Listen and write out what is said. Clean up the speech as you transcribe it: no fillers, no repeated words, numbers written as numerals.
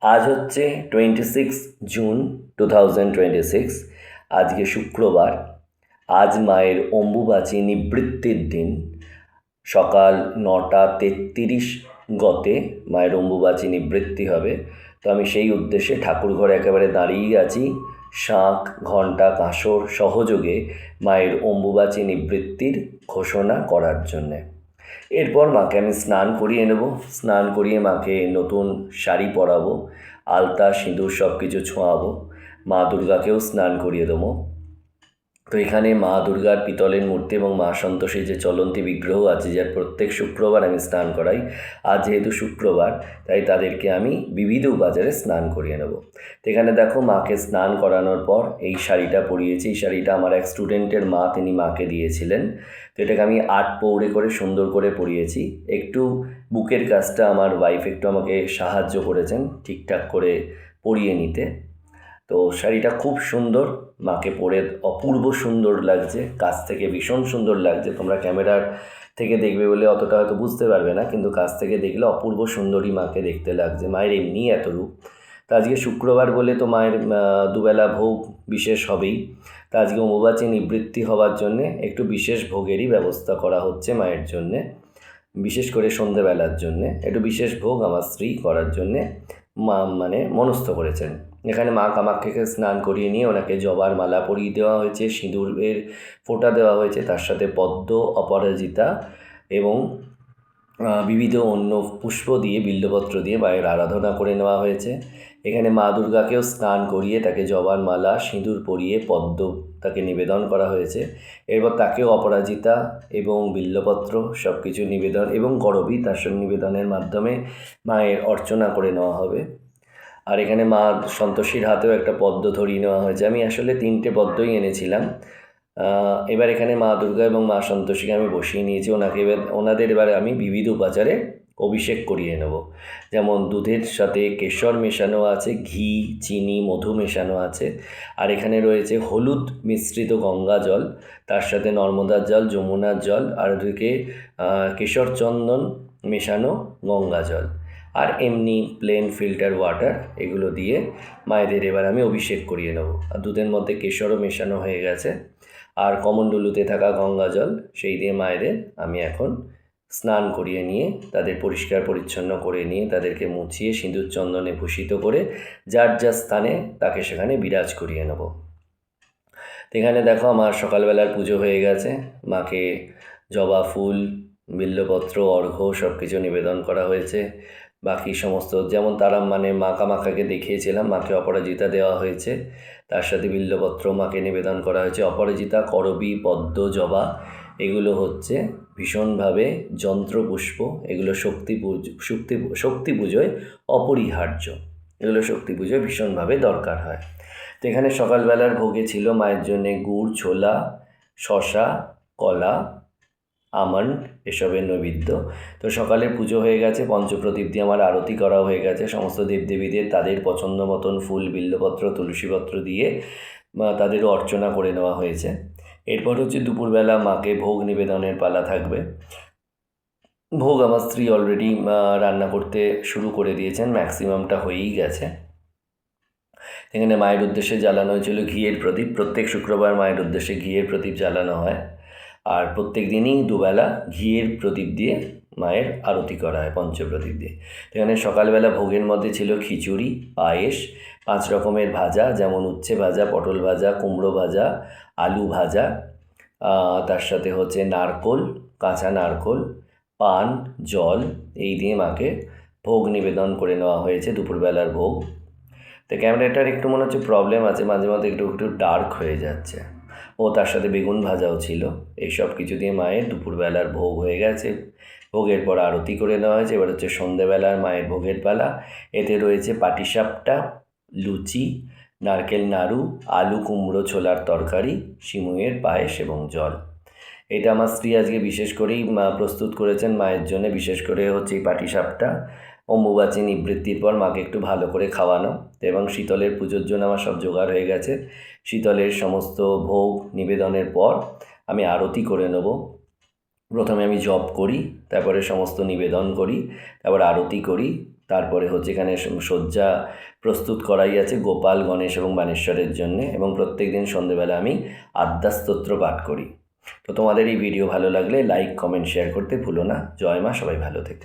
আজ হচ্ছে 26 জুন 2026। আজকে শুক্রবার। আজ মায়ের অম্বুবাচী নিবৃত্তির দিন। সকাল 9:33 গতে মায়ের অম্বুবাচী নিবৃত্তি হবে। তো আমি সেই উদ্দেশ্যে ঠাকুরঘরে একেবারে দাঁড়িয়েই আছি, শাঁখ, ঘণ্টা, কাঁসর সহযোগে মায়ের অম্বুবাচী নিবৃত্তির ঘোষণা করার জন্যে। এরপর মাকে আমি স্নান করিয়ে নেব। স্নান করিয়ে মাকে নতুন শাড়ি পরাবো, আলতা সিঁদুর সব কিছু ছোঁয়াবো। মা দুর্গাকেও স্নান করিয়ে দেবো। তো এখানে মা দুর্গার পিতলের মূর্তি এবং মা সন্তোষীর যে চলন্তি বিগ্রহ আছে, যার প্রত্যেক শুক্রবার আমি স্নান করাই, আজ যেহেতু শুক্রবার তাই তাদেরকে আমি বিবিধ উপাচারে স্নান করিয়ে নেব। তো এখানে দেখো মাকে স্নান করানোর পর এই শাড়িটা পরিয়েছি। এই শাড়িটা আমার এক স্টুডেন্টের মা, তিনি মাকে দিয়েছিলেন। তো এটাকে আমি আট পৌড়ে করে সুন্দর করে পরিয়েছি। একটু বুকের কাজটা আমার ওয়াইফ একটু আমাকে সাহায্য করেছেন ঠিকঠাক করে পরিয়ে নিতে। তো শাড়িটা খুব সুন্দর, মাকে পরে অপূর্ব সুন্দর লাগছে, কাছ থেকে ভীষণ সুন্দর লাগছে। তোমরা ক্যামেরার থেকে দেখবে বলে অতটা হয়তো বুঝতে পারবে না, কিন্তু কাছ থেকে দেখলে অপূর্ব সুন্দরী মাকে দেখতে লাগছে। মায়ের এমনিই এত রূপ। তো আজকে শুক্রবার বলে তো মায়ের দুবেলা ভোগ বিশেষ হবেই। তা আজকে অম্বুবাচী নিবৃত্তি হওয়ার জন্যে একটু বিশেষ ভোগেরই ব্যবস্থা করা হচ্ছে মায়ের জন্যে। বিশেষ করে সন্ধেবেলার জন্যে একটু বিশেষ ভোগ আমার স্ত্রী করার জন্যে মা মনস্থ করেছেন। এখানে মা কামাখ্যাকে স্নান করিয়ে নিয়ে ওনাকে জবার মালা পরিয়ে দেওয়া হয়েছে, সিঁদুরের ফোঁটা দেওয়া হয়েছে, তার সাথে পদ্ম, অপরাজিতা এবং বিবিধ অন্য পুষ্প দিয়ে, বিল্বপত্র দিয়ে মায়ের আরাধনা করে নেওয়া হয়েছে। এখানে মা দুর্গাকেও স্নান করিয়ে তাকে জবার মালা, সিঁদুর পরিয়ে পদ্ম তাকে নিবেদন করা হয়েছে। এরপর তাকেও অপরাজিতা এবং বিল্বপত্র সব কিছু নিবেদন এবং করবী তার সঙ্গে নিবেদনের মাধ্যমে মায়ের অর্চনা করে নেওয়া হবে। আর এখানে মা সন্তোষীর হাতেও একটা পদ্ম ধরিয়ে নেওয়া হয়েছে। আমি আসলে 3টে পদ্মই এনেছিলাম। এবার এখানে মা দুর্গা এবং মা সন্তোষীকে আমি বসিয়ে নিয়েছি। ওনাদের এবার আমি বিবিধ উপাচারে অভিষেক করিয়ে নেব। যেমন দুধের সাথে কেশর মেশানো আছে, ঘি, চিনি, মধু মেশানো আছে। আর এখানে রয়েছে হলুদ মিশ্রিত গঙ্গা জল, তার সাথে নর্মদার জল, যমুনার জল, আর ওদিকে কেশর চন্দন মেশানো গঙ্গা জল, আর এমনি প্লেন ফিল্টার ওয়াটার, এগুলো দিয়ে মায়েদের এবার আমি অভিষেক করিয়ে নেব। আর দুধের মধ্যে কেশরও মেশানো হয়ে গেছে, আর কমণ্ডলুতে থাকা গঙ্গা জল, সেই দিয়ে মায়েদের আমি এখন স্নান করিয়ে নিয়ে তাদের পরিষ্কার পরিচ্ছন্ন করে নিয়ে তাদেরকে মুছিয়ে সিঁদুর চন্দনে ভূষিত করে যার যার স্থানে তাকে সেখানে বিরাজ করিয়ে নেব। এখানে দেখো আমার সকালবেলার পুজো হয়ে গেছে। মাকে জবা ফুল, বিল্বপত্র, অর্ঘ্য সব কিছু নিবেদন করা হয়েছে। বাকি সমস্ত যেমন তারা মা কামাখ্যাকে দেখিয়েছিলাম, মাকে অপরাজিতা দেওয়া হয়েছে, তার সাথে বিল্বপত্র মাকে নিবেদন করা হয়েছে। অপরাজিতা, করবী, পদ্ম, জবা এগুলো হচ্ছে ভীষণভাবে যন্ত্রপুষ্প। এগুলো শক্তি পুজোয় অপরিহার্য। এগুলো শক্তি পুজোয় ভীষণভাবে দরকার হয়। তো এখানে সকালবেলার ভোগে ছিল মায়ের জন্যে গুড়, ছোলা, শশা, কলা, আমন্ড এসবের নৈবেদ্য। তো সকালে পুজো হয়ে গেছে, পঞ্চপ্রদীপ দিয়ে আমার আরতি করা হয়ে গেছে। সমস্ত দেবদেবীদের তাদের পছন্দ মতন ফুল, বিল্বপত্র, তুলসীপত্র দিয়ে তাদেরও অর্চনা করে নেওয়া হয়েছে। এরপর হচ্ছে দুপুরবেলা মাকে ভোগ নিবেদনের পালা থাকবে। ভোগ আমার স্ত্রী অলরেডি রান্না করতে শুরু করে দিয়েছেন, ম্যাক্সিমামটা হয়েই গেছে। এখানে মায়ের উদ্দেশ্যে জ্বালানো হয়েছিল ঘিয়ের প্রদীপ। প্রত্যেক শুক্রবার মায়ের উদ্দেশ্যে ঘিয়ের প্রদীপ জ্বালানো হয়, আর প্রত্যেক দিনই দুবেলা ঘিয়ের প্রদীপ দিয়ে মায়ের আরতি করা হয় পঞ্চপ্রদীপ দিয়ে। এখানে সকালবেলা ভোগের মধ্যে ছিল খিচুড়ি, পায়েস, 5 রকমের ভাজা, যেমন উচ্ছে ভাজা, পটল ভাজা, কুমড়ো ভাজা, আলু ভাজা, তার সাথে হচ্ছে নারকোল, কাঁচা নারকোল, পান, জল, এই দিয়ে মাকে ভোগ নিবেদন করে নেওয়া হয়েছে দুপুরবেলার ভোগ। তো ক্যামেরাটার একটু মনে হচ্ছে প্রবলেম আছে, মাঝে মাঝে একটু একটু ডার্ক হয়ে যাচ্ছে। ও তার সাথে বেগুন ভাজাও ছিল। এই সব কিছু দিয়ে মায়ের দুপুরবেলার ভোগ হয়ে গেছে। ভোগের পর আরতি করে নেওয়া হয়েছে। এবার হচ্ছে সন্ধেবেলার মায়ের ভোগের পালা। এতে রয়েছে পাটিসাপটা, লুচি, নারকেল নাড়ু, আলু কুমড়ো ছোলার তরকারি, সিমুইয়ের পায়েস এবং জল। এটা আমার স্ত্রী আজকে বিশেষ করেই প্রস্তুত করেছেন মায়ের জন্য। বিশেষ করে হচ্ছে এই পাটিসাপটা অম্বুবাচী নিবৃত্তির পর মাকে একটু ভালো করে খাওয়ানো। এবং শীতলের পুজোর জন্য আমার সব জোগাড় হয়ে গেছে। শীতলের সমস্ত ভোগ নিবেদনের পর আমি আরতি করে নেব। প্রথমে আমি জপ করি, তারপরে সমস্ত নিবেদন করি, তারপর আরতি করি, তারপরে হচ্ছে এখানে শয্যা প্রস্তুত করাই আছে গোপাল, গণেশ এবং বানেশ্বরের জন্যে, এবং প্রত্যেক দিন সন্ধেবেলা আমি আদ্যাস্তোত্র পাঠ করি। তো তোমাদের এই ভিডিও ভালো লাগলে লাইক, কমেন্ট, শেয়ার করতে ভুলো না। জয় মা, সবাই ভালো থেকো।